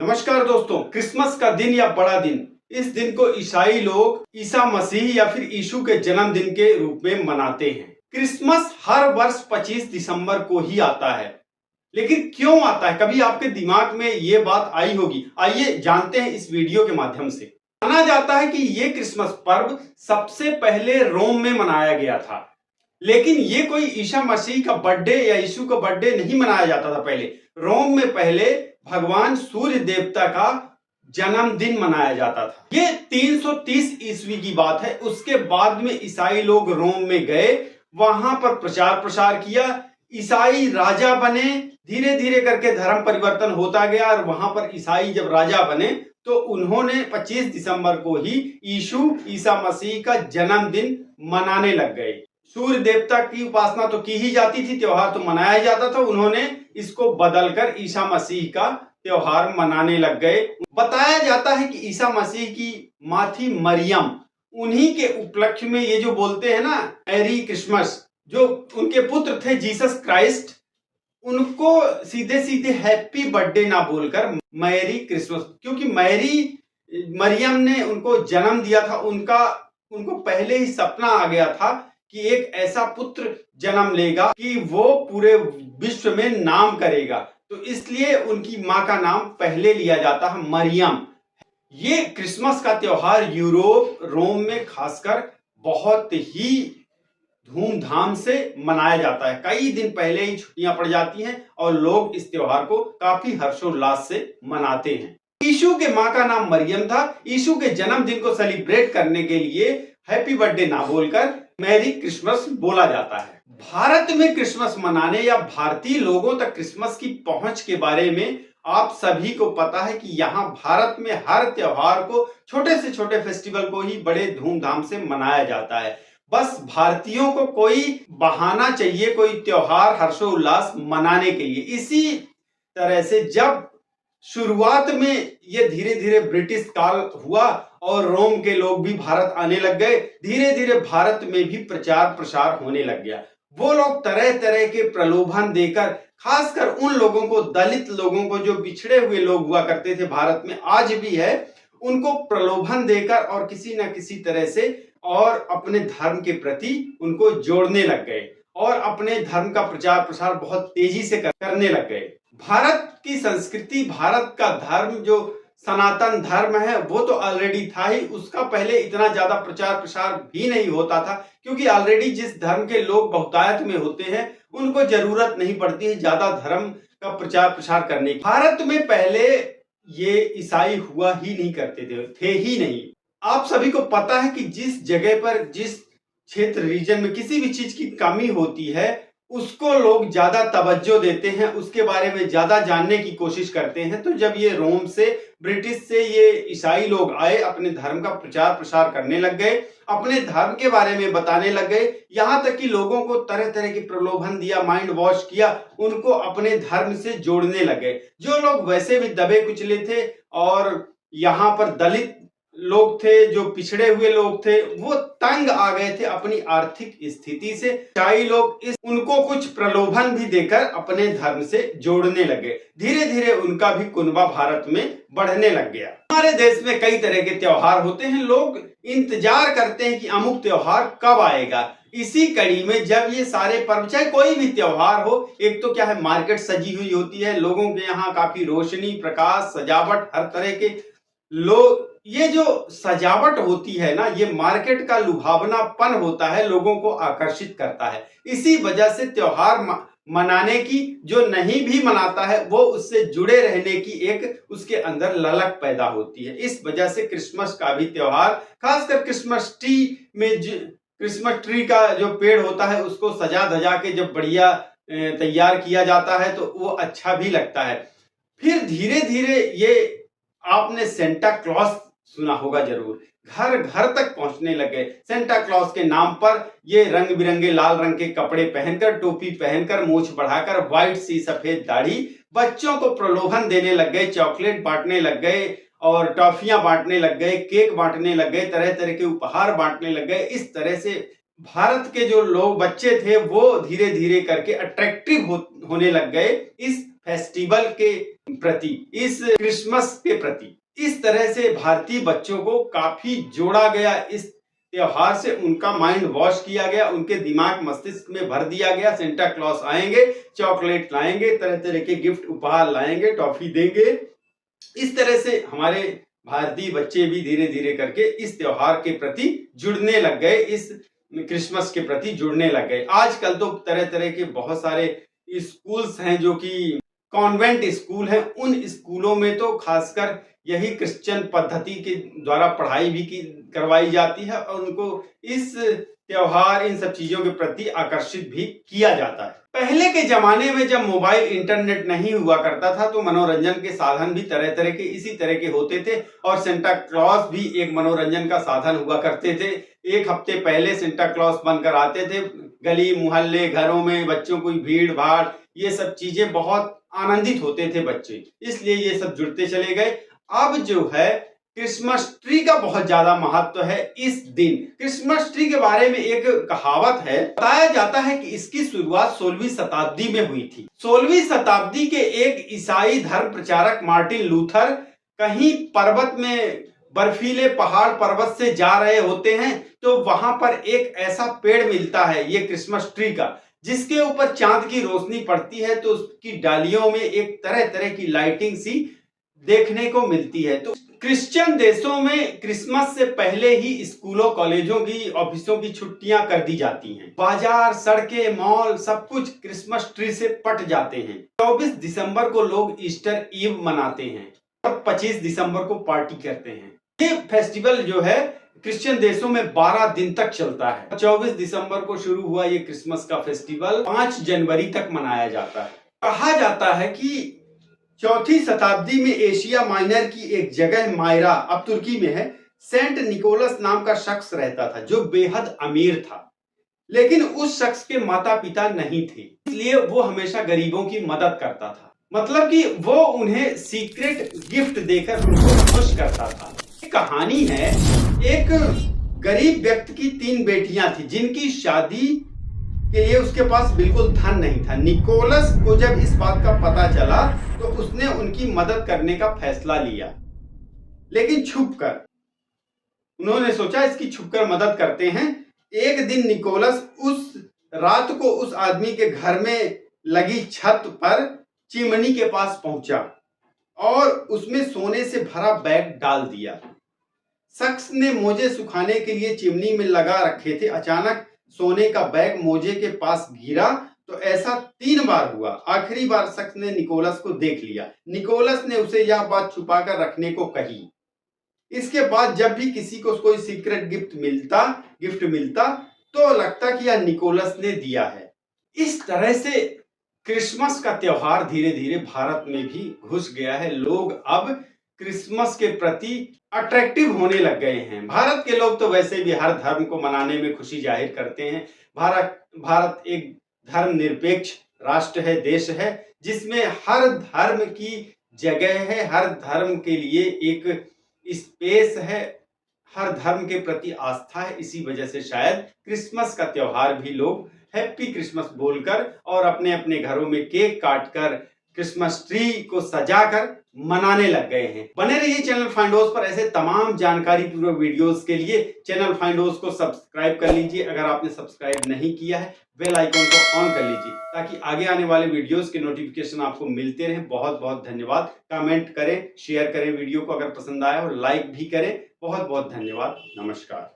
नमस्कार दोस्तों, क्रिसमस का दिन या बड़ा दिन, इस दिन को ईसाई लोग ईसा मसीह या फिर यीशु के जन्मदिन के रूप में मनाते हैं। क्रिसमस हर वर्ष 25 दिसंबर को ही आता है, लेकिन क्यों आता है? कभी आपके दिमाग में ये बात आई होगी। आइए जानते हैं इस वीडियो के माध्यम से। माना जाता है कि ये क्रिसमस पर्व सबसे पहले रोम में मनाया गया था, लेकिन ये कोई ईसा मसीह का बर्थडे या यीशु का बर्थडे नहीं मनाया जाता था। पहले रोम में पहले भगवान सूर्य देवता का जन्मदिन मनाया जाता था। ये 330 ईस्वी की बात है। उसके बाद में ईसाई लोग रोम में गए, वहां पर प्रचार प्रसार किया, ईसाई राजा बने। धीरे धीरे करके धर्म परिवर्तन होता गया और वहां पर ईसाई जब राजा बने तो उन्होंने 25 दिसंबर को ही ईसा मसीह का जन्मदिन मनाने लग गए। सूर्य देवता की उपासना तो की ही जाती थी, त्योहार तो मनाया जाता था। उन्होंने इसको बदलकर ईसा मसीह का त्योहार मनाने लग गए। बताया जाता है कि ईसा मसीह की मां थी मरियम, उन्हीं के उपलक्ष्य में ये जो बोलते हैं ना मैरी क्रिसमस, जो उनके पुत्र थे जीसस क्राइस्ट, उनको सीधे सीधे हैप्पी बर्थडे ना बोलकर मैरी क्रिसमस, क्योंकि मरियम ने उनको जन्म दिया था। उनको पहले ही सपना आ गया था कि एक ऐसा पुत्र जन्म लेगा कि वो पूरे विश्व में नाम करेगा, तो इसलिए उनकी मां का नाम पहले लिया जाता है मरियम। ये क्रिसमस का त्योहार यूरोप, रोम में खासकर बहुत ही धूमधाम से मनाया जाता है। कई दिन पहले ही छुट्टियां पड़ जाती हैं और लोग इस त्योहार को काफी हर्षोल्लास से मनाते हैं। यीशु के मां का नाम मरियम था। यीशु के जन्मदिन को सेलिब्रेट करने के लिए हैप्पी बर्थडे ना बोलकर मैरी क्रिसमस बोला जाता है। भारत में क्रिसमस मनाने या भारतीय लोगों तक क्रिसमस की पहुंच के बारे में आप सभी को पता है कि यहाँ भारत में हर त्योहार को, छोटे से छोटे फेस्टिवल को ही बड़े धूमधाम से मनाया जाता है। बस भारतीयों को कोई बहाना चाहिए, कोई त्योहार हर्षोल्लास मनाने के लिए। इसी तरह से जब शुरुआत में ये धीरे धीरे ब्रिटिश काल हुआ और रोम के लोग भी भारत आने लग गए, धीरे धीरे भारत में भी प्रचार प्रसार होने लग गया। वो लोग तरह तरह के प्रलोभन देकर, खासकर उन लोगों को, दलित लोगों को, जो पिछड़े हुए लोग हुआ करते थे भारत में, आज भी है, उनको प्रलोभन देकर और किसी न किसी तरह से और अपने धर्म के प्रति उनको जोड़ने लग गए और अपने धर्म का प्रचार प्रसार बहुत तेजी से करने लग गए। भारत की संस्कृति, भारत का धर्म जो सनातन धर्म है वो तो ऑलरेडी था ही। उसका पहले इतना ज्यादा प्रचार प्रसार भी नहीं होता था, क्योंकि ऑलरेडी जिस धर्म के लोग बहुतायत में होते हैं उनको जरूरत नहीं पड़ती है ज्यादा धर्म का प्रचार प्रसार करने की। भारत में पहले ये ईसाई हुआ ही नहीं करते थे ही नहीं। आप सभी को पता है कि जिस जगह पर, जिस क्षेत्र, रीजन में किसी भी चीज की कमी होती है उसको लोग ज्यादा तवज्जो देते हैं, उसके बारे में ज्यादा जानने की कोशिश करते हैं। तो जब ये रोम से, ब्रिटिश से ये ईसाई लोग आए, अपने धर्म का प्रचार प्रसार करने लग गए, अपने धर्म के बारे में बताने लग गए, यहाँ तक कि लोगों को तरह तरह के प्रलोभन दिया, माइंड वॉश किया, उनको अपने धर्म से जोड़ने लग गए। जो लोग वैसे भी दबे कुचले थे और यहाँ पर दलित लोग थे, जो पिछड़े हुए लोग थे, वो तंग आ गए थे अपनी आर्थिक स्थिति से। ईसाई लोग उनको कुछ प्रलोभन भी देकर अपने धर्म से जोड़ने लगे। धीरे धीरे उनका भी कुनबा भारत में बढ़ने लग गया। हमारे देश में कई तरह के त्योहार होते हैं, लोग इंतजार करते हैं कि अमुक त्योहार कब आएगा। इसी कड़ी में जब ये सारे पर्व, चाहे कोई भी त्योहार हो, एक तो क्या है, मार्केट सजी हुई होती है, लोगों के यहाँ काफी रोशनी, प्रकाश, सजावट, हर तरह के लोग, ये जो सजावट होती है ना, ये मार्केट का लुभावनापन होता है, लोगों को आकर्षित करता है। इसी वजह से त्योहार मनाने की, जो नहीं भी मनाता है वो उससे जुड़े रहने की एक उसके अंदर ललक पैदा होती है। इस वजह से क्रिसमस का भी त्योहार, खासकर क्रिसमस ट्री का जो पेड़ होता है उसको सजा धजा के जब बढ़िया तैयार किया जाता है तो वो अच्छा भी लगता है। फिर धीरे धीरे ये, आपने सेंटा क्लॉज सुना होगा जरूर, घर घर तक पहुंचने लगे। सेंटा क्लॉज के नाम पर ये रंग बिरंगे लाल रंग के कपड़े पहनकर, टोपी पहनकर, मूछ बढ़ाकर, व्हाइट सी सफेद दाढ़ी, बच्चों को प्रलोभन देने लग गए, चॉकलेट बांटने लग गए और टॉफियां बांटने लग गए, केक बांटने लग गए, तरह तरह के उपहार बांटने लग गए। इस तरह से भारत के जो लोग, बच्चे थे, वो धीरे धीरे करके अट्रैक्टिव होने लग गए इस फेस्टिवल के प्रति, इस क्रिसमस के प्रति। इस तरह से भारतीय बच्चों को काफी जोड़ा गया, इस त्योहार से उनका माइंड वॉश किया गया, उनके दिमाग मस्तिष्क में भर दिया गया। सेंटा क्लॉस आएंगे, चॉकलेट लाएंगे, तरह तरह के गिफ्ट उपहार लाएंगे, टॉफी देंगे। इस तरह से हमारे भारतीय बच्चे भी धीरे धीरे करके इस त्योहार के प्रति जुड़ने लग गए, इस क्रिसमस के प्रति जुड़ने लग गए। आजकल तो तरह तरह के बहुत सारे स्कूल्स हैं जो कि कॉन्वेंट स्कूल हैं। उन स्कूलों में तो खासकर यही क्रिश्चियन पद्धति के द्वारा पढ़ाई भी करवाई जाती है और उनको इस त्योहार, इन सब चीजों के प्रति आकर्षित भी किया जाता है। पहले के जमाने में जब मोबाइल इंटरनेट नहीं हुआ करता था तो मनोरंजन के साधन भी तरह तरह के इसी तरह के होते थे और सेंटा क्लॉस भी एक मनोरंजन का साधन हुआ करते थे। एक हफ्ते पहले सेंटा क्लॉस बनकर आते थे। गली मोहल्ले घरों में बच्चों की भीड़ भाड़, ये सब चीजें बहुत आनंदित होते थे बच्चे, इसलिए ये सब जुड़ते चले गए। अब जो है क्रिसमस ट्री का बहुत ज्यादा महत्व है इस दिन। क्रिसमस ट्री के बारे में एक कहावत है, बताया जाता है कि इसकी शुरुआत 16वीं शताब्दी में हुई थी। 16वीं शताब्दी के एक ईसाई धर्म प्रचारक मार्टिन लूथर कहीं पर्वत में, बर्फीले पहाड़ पर्वत से जा रहे होते हैं तो वहां पर एक ऐसा पेड़ मिलता है, ये क्रिसमस ट्री का, जिसके ऊपर चांद की रोशनी पड़ती है तो उसकी डालियों में एक तरह तरह की लाइटिंग सी देखने को मिलती है। तो क्रिश्चियन देशों में क्रिसमस से पहले ही स्कूलों, कॉलेजों की, ऑफिसों की छुट्टियां कर दी जाती हैं। बाजार, सड़कें, मॉल सब कुछ क्रिसमस ट्री से पट जाते हैं। 24 दिसंबर को लोग ईस्टर ईव मनाते हैं और 25 दिसंबर को पार्टी करते हैं। ये फेस्टिवल जो है क्रिश्चियन देशों में 12 दिन तक चलता है। 24 दिसंबर को शुरू हुआ ये क्रिसमस का फेस्टिवल 5 जनवरी तक मनाया जाता है। कहा जाता है कि 4वीं शताब्दी में एशिया माइनर की एक जगह मायरा, अब तुर्की में है, सेंट निकोलस नाम का शख्स रहता था जो बेहद अमीर था। लेकिन उस शख्स के माता पिता नहीं थे, इसलिए वो हमेशा गरीबों की मदद करता था। मतलब कि वो उन्हें सीक्रेट गिफ्ट देकर उनको खुश करता था। कहानी है, एक गरीब व्यक्ति की 3 बेटियां थी जिनकी शादी के लिए उसके पास बिल्कुल धन नहीं था। निकोलस को जब इस बात का पता चला तो उसने उनकी मदद करने का फैसला लिया, लेकिन छुपकर। उन्होंने सोचा इसकी छुपकर मदद करते हैं। एक दिन निकोलस उस रात को उस आदमी के घर में लगी छत पर चिमनी के पास पहुंचा और उसमें सोने से भरा बैग डाल दिया। शख्स ने मोजे सुखाने के लिए चिमनी में लगा रखे थे। अचानक सोने का बैग मोजे के पास गिरा तो ऐसा 3 बार हुआ। आखिरी बार शख्स ने निकोलस को देख लिया। निकोलस ने उसे यह बात छुपाकर रखने को कही। इसके बाद जब भी किसी को कोई सीक्रेट गिफ्ट मिलता तो लगता कि यह निकोलस ने दिया है। इस तरह से क्रिसमस का त्योहार धीरे धीरे भारत में भी घुस गया है। लोग अब क्रिसमस के प्रति अट्रैक्टिव होने लग गए हैं। भारत के लोग तो वैसे भी हर धर्म को मनाने में खुशी जाहिर करते हैं। भारत एक धर्मनिरपेक्ष राष्ट्र है, देश है, जिसमें हर धर्म की जगह है, हर धर्म के लिए एक स्पेस है, हर धर्म के प्रति आस्था है। इसी वजह से शायद क्रिसमस का त्योहार भी लोग हैप्पी क्रिसमस बोलकर और अपने अपने घरों में केक काटकर क्रिसमस ट्री को सजाकर मनाने लग गए हैं। बने रहिए चैनल फाइंडोज पर ऐसे तमाम जानकारी पूर्वक वीडियोस के लिए। चैनल फाइंडोज को सब्सक्राइब कर लीजिए, अगर आपने सब्सक्राइब नहीं किया है बेल आइकन को ऑन कर लीजिए ताकि आगे आने वाले वीडियोस के नोटिफिकेशन आपको मिलते रहें। बहुत बहुत धन्यवाद। कमेंट करें, शेयर करें वीडियो को, अगर पसंद आया हो लाइक भी करें। बहुत बहुत धन्यवाद। नमस्कार।